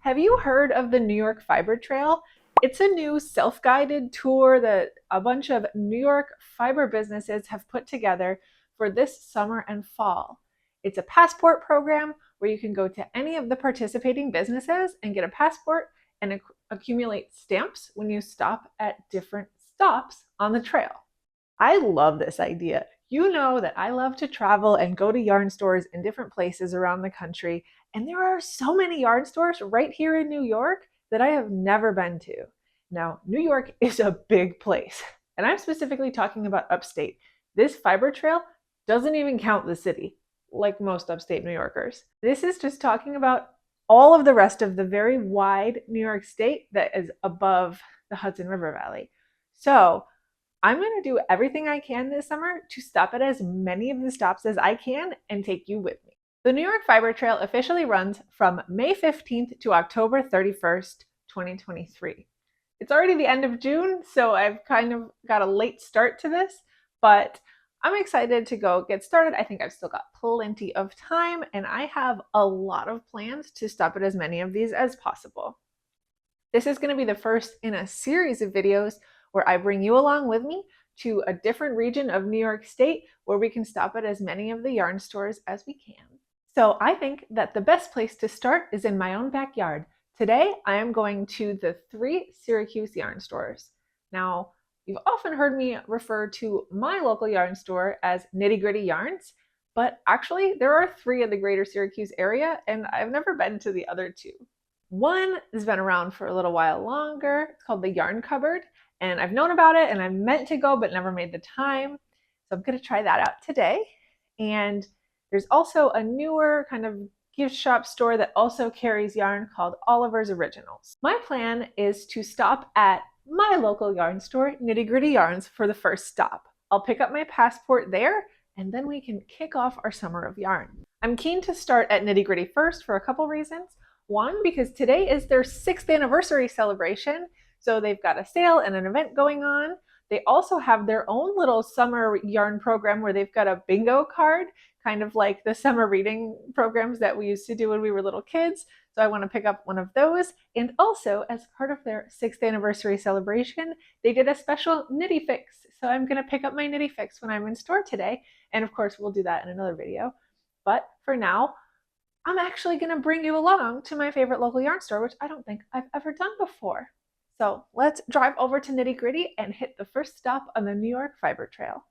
Have you heard of the New York Fiber Trail? It's a new self-guided tour that a bunch of New York fiber businesses have put together for this summer and fall. It's a passport program where you can go to any of the participating businesses and get a passport and accumulate stamps when you stop at different stops on the trail. I love this idea. You know that I love to travel and go to yarn stores in different places around the country, and there are so many yarn stores right here in New York that I have never been to. Now, New York is a big place, and I'm specifically talking about upstate. This fiber trail doesn't even count the city, like most upstate New Yorkers. This is just talking about all of the rest of the very wide New York state that is above the Hudson River Valley. So I'm going to do everything I can this summer to stop at as many of the stops as I can and take you with me. The New York Fiber Trail officially runs from May 15th to October 31st, 2023. It's already the end of June, so I've kind of got a late start to this, but I'm excited to go get started. I think I've still got plenty of time, and I have a lot of plans to stop at as many of these as possible. This is going to be the first in a series of videos where I bring you along with me to a different region of New York State where we can stop at as many of the yarn stores as we can. So I think that the best place to start is in my own backyard. Today, I am going to the 3 Syracuse yarn stores. Now, you've often heard me refer to my local yarn store as Knitty Gritty Yarns, but actually there are 3 in the greater Syracuse area, and I've never been to the other 2. One has been around for a little while longer. It's called the Yarn Cupboard, and I've known about it and I meant to go but never made the time. So I'm going to try that out today. And there's also a newer kind of gift shop store that also carries yarn called Oliver's Originals. My plan is to stop at my local yarn store, Knitty Gritty Yarns, for the first stop. I'll pick up my passport there, and then we can kick off our summer of yarn. I'm keen to start at Knitty Gritty first for a couple reasons. One, because today is their 6th anniversary celebration, so they've got a sale and an event going on. They also have their own little summer yarn program where they've got a bingo card, kind of like the summer reading programs that we used to do when we were little kids. So I want to pick up one of those. And also, as part of their 6th anniversary celebration, they did a special Knitty Fix. So I'm going to pick up my Knitty Fix when I'm in store today. And of course, we'll do that in another video. But for now, I'm actually going to bring you along to my favorite local yarn store, which I don't think I've ever done before. So let's drive over to Knitty Gritty and hit the first stop on the New York Fiber Trail.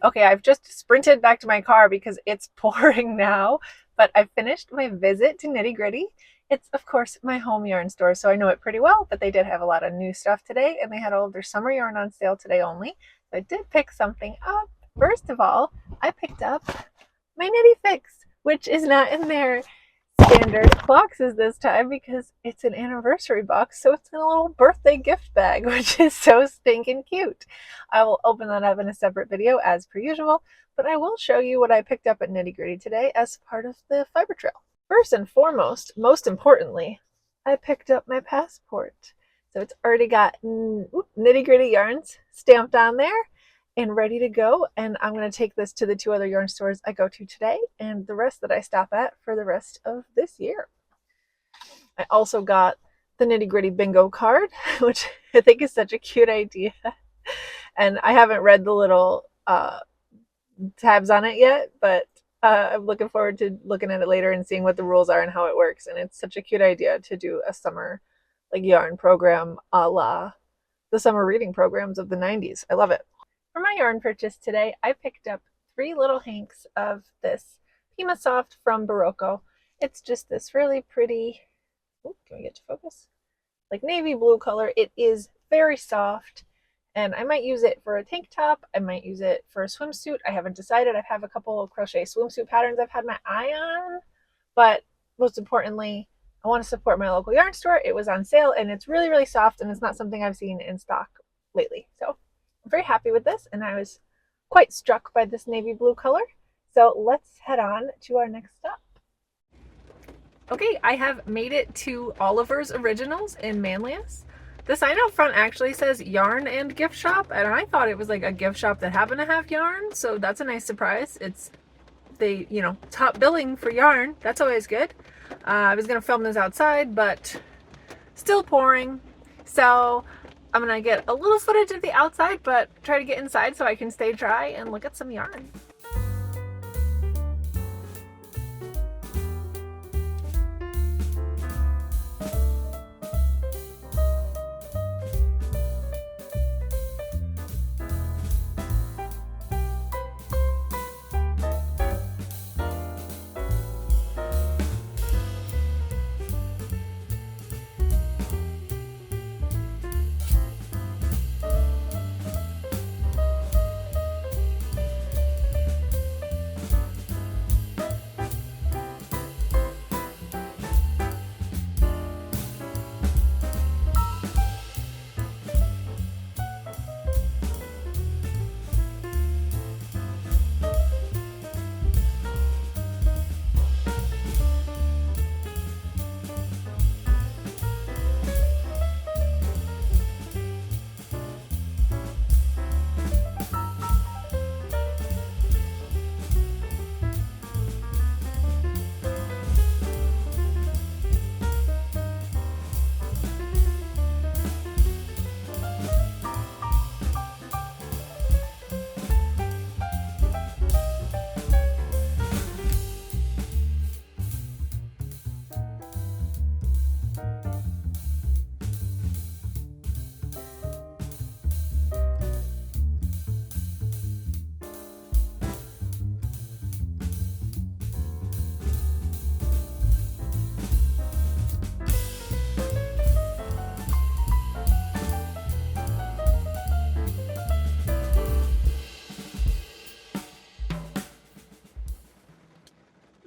Okay, I've just sprinted back to my car because it's pouring now, but I finished my visit to Knitty Gritty. It's, of course, my home yarn store, so I know it pretty well, but they did have a lot of new stuff today, and they had all of their summer yarn on sale today only. So I did pick something up. First of all, I picked up my Knitty Fix, which is not in their standard boxes this time because it's an anniversary box, so it's in a little birthday gift bag, which is so stinking cute. I will open that up in a separate video as per usual, but I will show you what I picked up at Knitty Gritty today as part of the fiber trail. First and foremost, most importantly, I picked up my passport. So it's already got Knitty Gritty yarns stamped on there and ready to go. And I'm going to take this to the 2 other yarn stores I go to today and the rest that I stop at for the rest of this year. I also got the Knitty Gritty bingo card, which I think is such a cute idea. And I haven't read the little tabs on it yet, but I'm looking forward to looking at it later and seeing what the rules are and how it works. And it's such a cute idea to do a summer like yarn program a la the summer reading programs of the 90s. I love it. For my yarn purchase today, I picked up 3 little hanks of this Pima Soft from Barocco. It's just this really pretty, can we get to focus? Like navy blue color. It is very soft, and I might use it for a tank top. I might use it for a swimsuit. I haven't decided. I have a couple of crochet swimsuit patterns I've had my eye on, but most importantly, I want to support my local yarn store. It was on sale, and it's really, really soft, and it's not something I've seen in stock lately. So I'm very happy with this, and I was quite struck by this navy blue color. So let's head on to our next stop. Okay, I have made it to Oliver's Originals in Manlius. The sign out front actually says yarn and gift shop, and I thought it was like a gift shop that happened to have yarn, so that's a nice surprise. It's the, top billing for yarn. That's always good. I was gonna film this outside, but still pouring, so I'm gonna get a little footage of the outside, but try to get inside so I can stay dry and look at some yarn.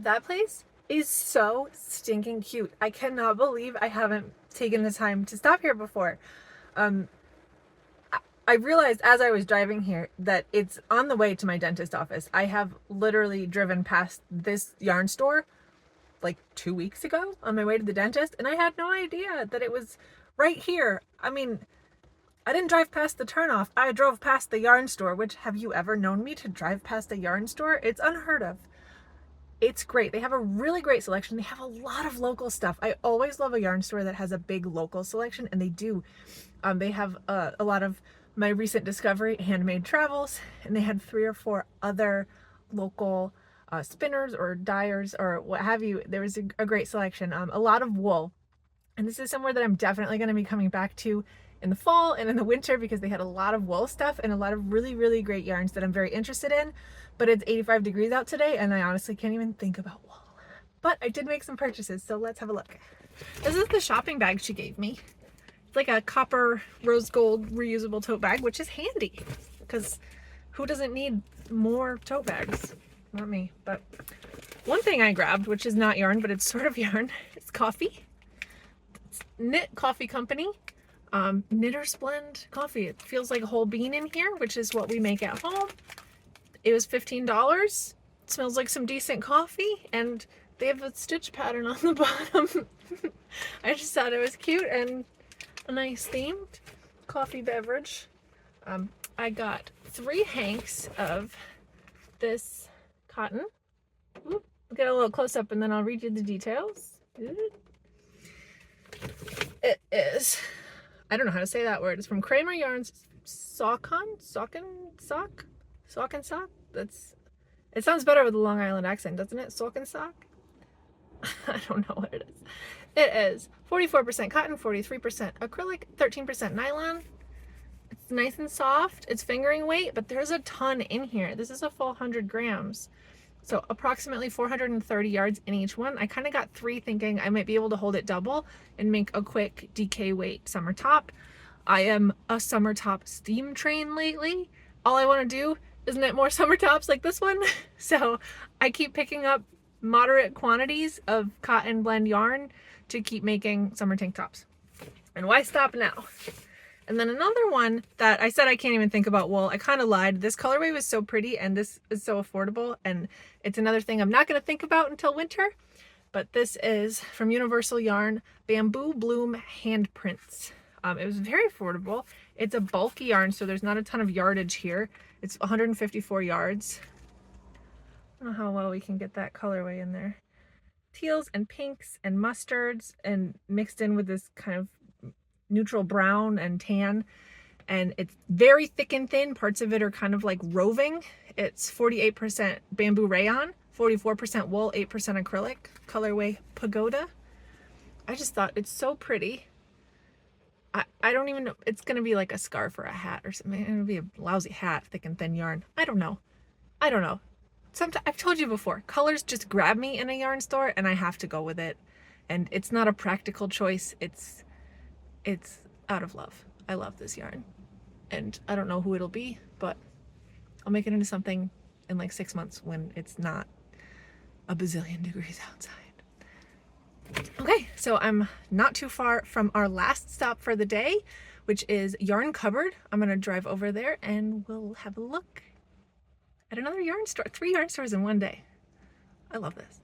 That place is so stinking cute. I cannot believe I haven't taken the time to stop here before. I realized as I was driving here that it's on the way to my dentist office. I have literally driven past this yarn store like 2 weeks ago on my way to the dentist, and I had no idea that it was right here. I mean, I didn't drive past the turnoff. I drove past the yarn store, which, have you ever known me to drive past a yarn store? It's unheard of. It's great. They have a really great selection. They have a lot of local stuff. I always love a yarn store that has a big local selection, and they do. They have a lot of my recent discovery handmade travels, and they had 3 or 4 other local spinners or dyers or what have you. There was a great selection. A lot of wool, and this is somewhere that I'm definitely going to be coming back to in the fall and in the winter because they had a lot of wool stuff and a lot of really, really great yarns that I'm very interested in. But it's 85 degrees out today and I honestly can't even think about wool. But I did make some purchases, so let's have a look. This is the shopping bag she gave me. It's like a copper rose gold reusable tote bag, which is handy because who doesn't need more tote bags? Not me. But one thing I grabbed, which is not yarn, but it's sort of yarn, is coffee. It's Knit Coffee Company. Knitter's Blend coffee. It feels like a whole bean in here, which is what we make at home. It was $15. It smells like some decent coffee, and they have a stitch pattern on the bottom. I just thought it was cute and a nice themed coffee beverage. I got 3 hanks of this cotton. Oop, get a little close up and then I'll read you the details. It is, I don't know how to say that word. It's from Kramer Yarns Sock. That's, it sounds better with a Long Island accent, doesn't it? Sock and sock? I don't know what it is. It is 44% cotton, 43% acrylic, 13% nylon. It's nice and soft. It's fingering weight, but there's a ton in here. This is a full 100 grams. So approximately 430 yards in each one. I kind of got 3 thinking I might be able to hold it double and make a quick DK weight summer top. I am a summer top steam train lately. All I want to do is knit more summer tops like this one. So I keep picking up moderate quantities of cotton blend yarn to keep making summer tank tops. And why stop now? And then another one that I said I can't even think about wool. I kind of lied. This colorway was so pretty and this is so affordable, and it's another thing I'm not going to think about until winter. But this is from Universal Yarn Bamboo Bloom Handprints. It was very affordable. It's a bulky yarn, so there's not a ton of yardage here. It's 154 yards. I don't know how well we can get that colorway in there. Teals and pinks and mustards and mixed in with this kind of neutral brown and tan, and it's very thick and thin. Parts of it are kind of like roving. It's 48% bamboo rayon, 44% wool, 8% acrylic. Colorway Pagoda. I just thought it's so pretty. I don't even know. It's gonna be like a scarf or a hat or something. It'll be a lousy hat, thick and thin yarn. I don't know. Sometimes, I've told you before, colors just grab me in a yarn store and I have to go with it, and it's not a practical choice. It's out of love. I love this yarn, and I don't know who it'll be, but I'll make it into something in like 6 months when it's not a bazillion degrees outside. Okay, so I'm not too far from our last stop for the day, which is Yarn Cupboard. I'm gonna drive over there and we'll have a look at another yarn store. 3 yarn stores in one day. I love this.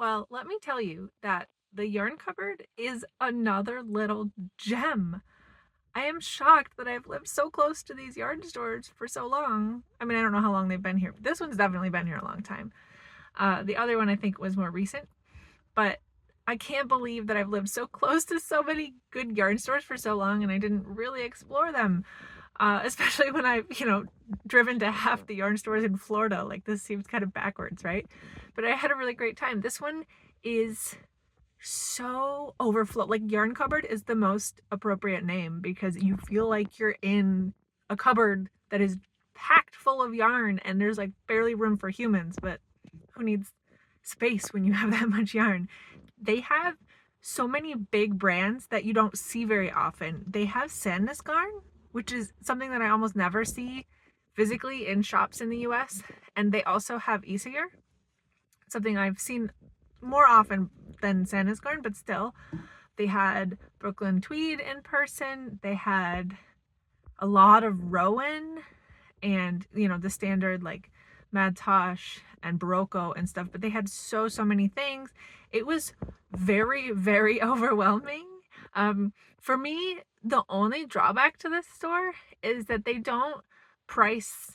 Well, let me tell you that the yarn cupboard is another little gem. I am shocked that I've lived so close to these yarn stores for so long. I mean, I don't know how long they've been here, but this one's definitely been here a long time. The other one I think was more recent, but I can't believe that I've lived so close to so many good yarn stores for so long and I didn't really explore them. Especially when I've, driven to half the yarn stores in Florida. Like, this seems kind of backwards, right? But I had a really great time. This one is so overflow. Like, yarn cupboard is the most appropriate name because you feel like you're in a cupboard that is packed full of yarn and there's like barely room for humans, but who needs space when you have that much yarn? They have so many big brands that you don't see very often. They have sandnes garn, which is something that I almost never see physically in shops in the US. And they also have Isager, something I've seen more often than sandnes garn, but still. They had Brooklyn Tweed in person. They had a lot of Rowan and, the standard like Mad Tosh and Barocco and stuff, but they had so many things. It was very, very overwhelming. For me, the only drawback to this store is that they don't price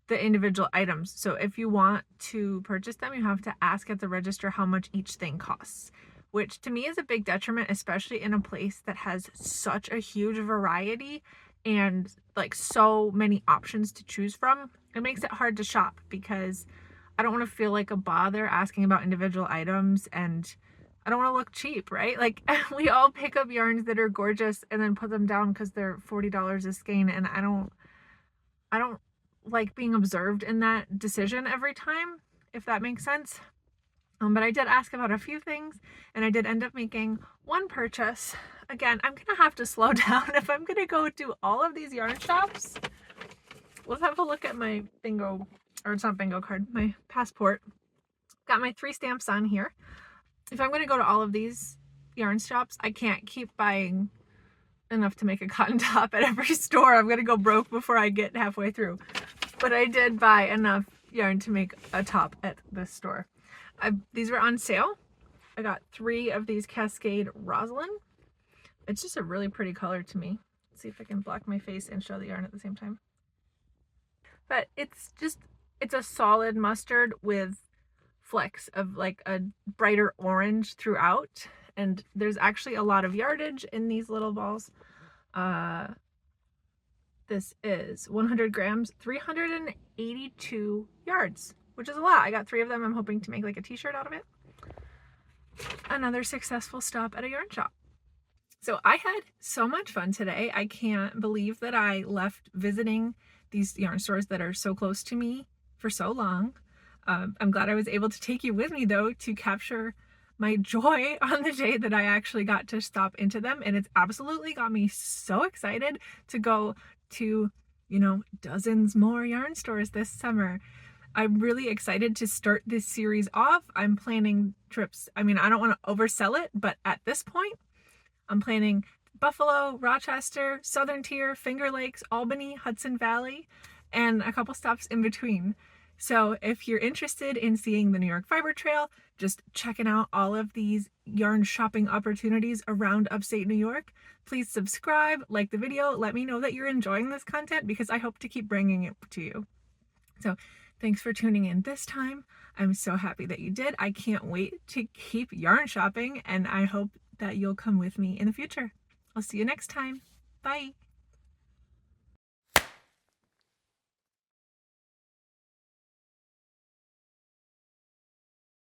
the individual items. So if you want to purchase them, you have to ask at the register how much each thing costs, which to me is a big detriment, especially in a place that has such a huge variety and like so many options to choose from. It makes it hard to shop because I don't want to feel like a bother asking about individual items, and I don't want to look cheap, right? Like, we all pick up yarns that are gorgeous and then put them down because they're $40 a skein, and I don't like being observed in that decision every time, if that makes sense. But I did ask about a few things and I did end up making one purchase. Again, I'm gonna have to slow down if I'm gonna go do all of these yarn shops. Let's have a look at my bingo, or it's not bingo card, my passport. Got my 3 stamps on here. If I'm gonna go to all of these yarn shops, I can't keep buying enough to make a cotton top at every store. I'm gonna go broke before I get halfway through. But I did buy enough yarn to make a top at this store. These were on sale. I got 3 of these Cascade Roslyn. It's just a really pretty color to me. Let's see if I can block my face and show the yarn at the same time. But it's a solid mustard with flecks of like a brighter orange throughout. And there's actually a lot of yardage in these little balls. This is 100 grams, 382 yards, which is a lot. I got 3 of them. I'm hoping to make like a t-shirt out of it. Another successful stop at a yarn shop. So I had so much fun today. I can't believe that I left visiting these yarn stores that are so close to me for so long. I'm glad I was able to take you with me though to capture my joy on the day that I actually got to stop into them. And it's absolutely got me so excited to go to, dozens more yarn stores this summer. I'm really excited to start this series off. I'm planning trips. I mean, I don't want to oversell it, but at this point, I'm planning Buffalo, Rochester, Southern Tier, Finger Lakes, Albany, Hudson Valley, and a couple stops in between. So if you're interested in seeing the New York Fiber Trail, just checking out all of these yarn shopping opportunities around upstate New York, please subscribe, like the video, let me know that you're enjoying this content because I hope to keep bringing it to you. So thanks for tuning in this time. I'm so happy that you did. I can't wait to keep yarn shopping, and I hope that you'll come with me in the future. I'll see you next time. Bye.